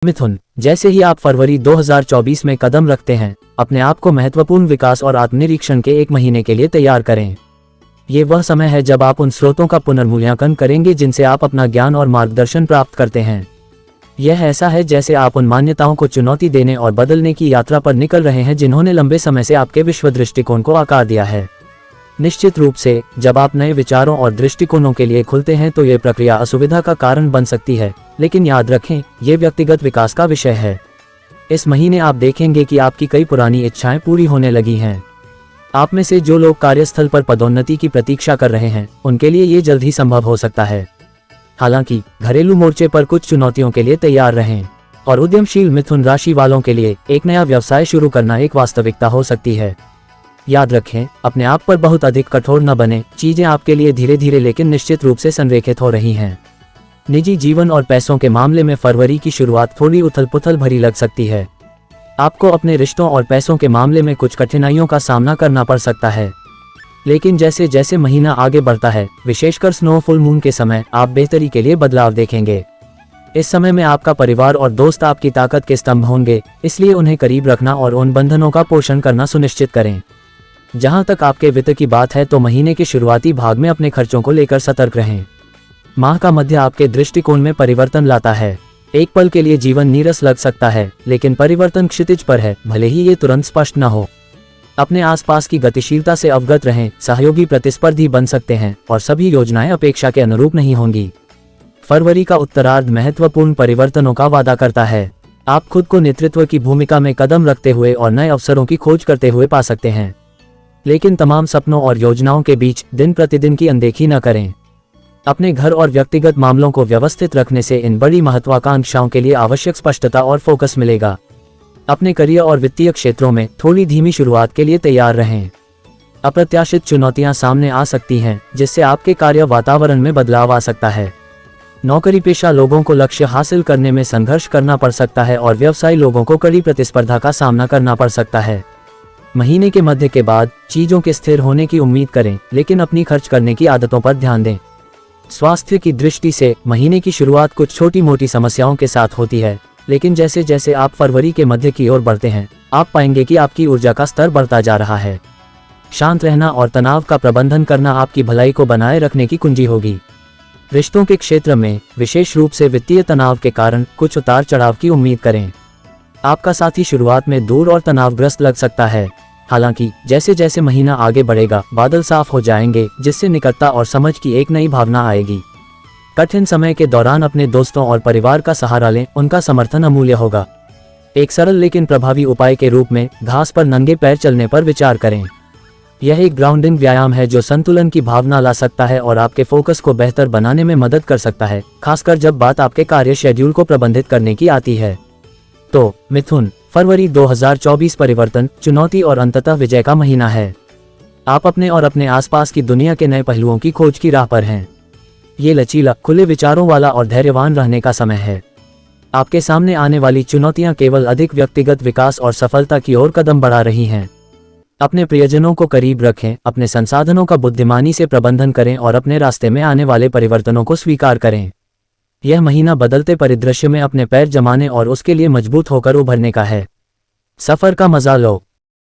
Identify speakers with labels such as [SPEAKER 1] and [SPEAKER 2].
[SPEAKER 1] मिथुन, जैसे ही आप फरवरी 2024 में कदम रखते हैं, अपने आप को महत्वपूर्ण विकास और आत्मनिरीक्षण के एक महीने के लिए तैयार करें। ये वह समय है जब आप उन स्रोतों का पुनर्मूल्यांकन करेंगे जिनसे आप अपना ज्ञान और मार्गदर्शन प्राप्त करते हैं। यह ऐसा है जैसे आप उन मान्यताओं को चुनौती देने और बदलने की यात्रा पर निकल रहे हैं जिन्होंने लंबे समय से आपके विश्व दृष्टिकोण को आकार दिया है। निश्चित रूप से, जब आप नए विचारों और दृष्टिकोणों के लिए खुलते हैं तो ये प्रक्रिया असुविधा का कारण बन सकती है, लेकिन याद रखें, ये व्यक्तिगत विकास का विषय है। इस महीने आप देखेंगे कि आपकी कई पुरानी इच्छाएं पूरी होने लगी हैं। आप में से जो लोग कार्यस्थल पर पदोन्नति की प्रतीक्षा कर रहे हैं, उनके लिए ये जल्द ही संभव हो सकता है। हालांकि घरेलू मोर्चे पर कुछ चुनौतियों के लिए तैयार रहें। और उद्यमशील मिथुन राशि वालों के लिए एक नया व्यवसाय शुरू करना एक वास्तविकता हो सकती है। याद रखें, अपने आप पर बहुत अधिक कठोर न बने। चीजें आपके लिए धीरे धीरे लेकिन निश्चित रूप से संरेखित हो रही हैं। निजी जीवन और पैसों के मामले में फरवरी की शुरुआत थोड़ी उथल पुथल भरी लग सकती है। आपको अपने रिश्तों और पैसों के मामले में कुछ कठिनाइयों का सामना करना पड़ सकता है, लेकिन जैसे जैसे महीना आगे बढ़ता है, विशेषकर स्नो फुल मून के समय, आप बेहतरी के लिए बदलाव देखेंगे। इस समय में आपका परिवार और दोस्त आपकी ताकत के स्तंभ होंगे, इसलिए उन्हें करीब रखना और उन बंधनों का पोषण करना सुनिश्चित करें। जहां तक आपके वित्त की बात है तो महीने के शुरुआती भाग में अपने खर्चों को लेकर सतर्क रहें। माह का मध्य आपके दृष्टिकोण में परिवर्तन लाता है। एक पल के लिए जीवन नीरस लग सकता है, लेकिन परिवर्तन क्षितिज पर है, भले ही ये तुरंत स्पष्ट न हो। अपने आसपास की गतिशीलता से अवगत रहें। सहयोगी प्रतिस्पर्धी बन सकते हैं और सभी योजनाएं अपेक्षा के अनुरूप नहीं होंगी। फरवरी का उत्तरार्ध महत्वपूर्ण परिवर्तनों का वादा करता है। आप खुद को नेतृत्व की भूमिका में कदम रखते हुए और नए अवसरों की खोज करते हुए पा सकते हैं, लेकिन तमाम सपनों और योजनाओं के बीच दिन प्रतिदिन की अनदेखी न करें। अपने घर और व्यक्तिगत मामलों को व्यवस्थित रखने से इन बड़ी महत्वाकांक्षाओं के लिए आवश्यक स्पष्टता और फोकस मिलेगा। अपने करियर और वित्तीय क्षेत्रों में थोड़ी धीमी शुरुआत के लिए तैयार रहें। अप्रत्याशित चुनौतियां सामने आ सकती हैं, जिससे आपके कार्य वातावरण में बदलाव आ सकता है। नौकरी पेशा लोगों को लक्ष्य हासिल करने में संघर्ष करना पड़ सकता है और व्यवसायी लोगों को कड़ी प्रतिस्पर्धा का सामना करना पड़ सकता है। महीने के मध्य के बाद चीजों के स्थिर होने की उम्मीद करें, लेकिन अपनी खर्च करने की आदतों पर ध्यान दें। स्वास्थ्य की दृष्टि से महीने की शुरुआत कुछ छोटी मोटी समस्याओं के साथ होती है, लेकिन जैसे जैसे आप फरवरी के मध्य की ओर बढ़ते हैं, आप पाएंगे कि आपकी ऊर्जा का स्तर बढ़ता जा रहा है। शांत रहना और तनाव का प्रबंधन करना आपकी भलाई को बनाए रखने की कुंजी होगी। रिश्तों के क्षेत्र में, विशेष रूप से वित्तीय तनाव के कारण, कुछ उतार चढ़ाव की उम्मीद करें। आपका साथी शुरुआत में दूर और तनावग्रस्त लग सकता है, हालांकि जैसे जैसे महीना आगे बढ़ेगा, बादल साफ हो जाएंगे, जिससे निकटता और समझ की एक नई भावना आएगी। कठिन समय के दौरान अपने दोस्तों और परिवार का सहारा लें, उनका समर्थन अमूल्य होगा। एक सरल लेकिन प्रभावी उपाय के रूप में घास पर नंगे पैर चलने पर विचार करें। यह एक ग्राउंडिंग व्यायाम है जो संतुलन की भावना ला सकता है और आपके फोकस को बेहतर बनाने में मदद कर सकता है, खासकर जब बात आपके कार्य शेड्यूल को प्रबंधित करने की आती है। तो मिथुन, फरवरी 2024 परिवर्तन, चुनौती और अंततः विजय का महीना है। आप अपने और अपने आसपास की दुनिया के नए पहलुओं की खोज की राह पर हैं। ये लचीला, खुले विचारों वाला और धैर्यवान रहने का समय है। आपके सामने आने वाली चुनौतियां केवल अधिक व्यक्तिगत विकास और सफलता की ओर कदम बढ़ा रही हैं। अपने प्रियजनों को करीब रखें, अपने संसाधनों का बुद्धिमानी से प्रबंधन करें और अपने रास्ते में आने वाले परिवर्तनों को स्वीकार करें। यह महीना बदलते परिदृश्य में अपने पैर जमाने और उसके लिए मजबूत होकर उभरने का है। सफर का मजा लो।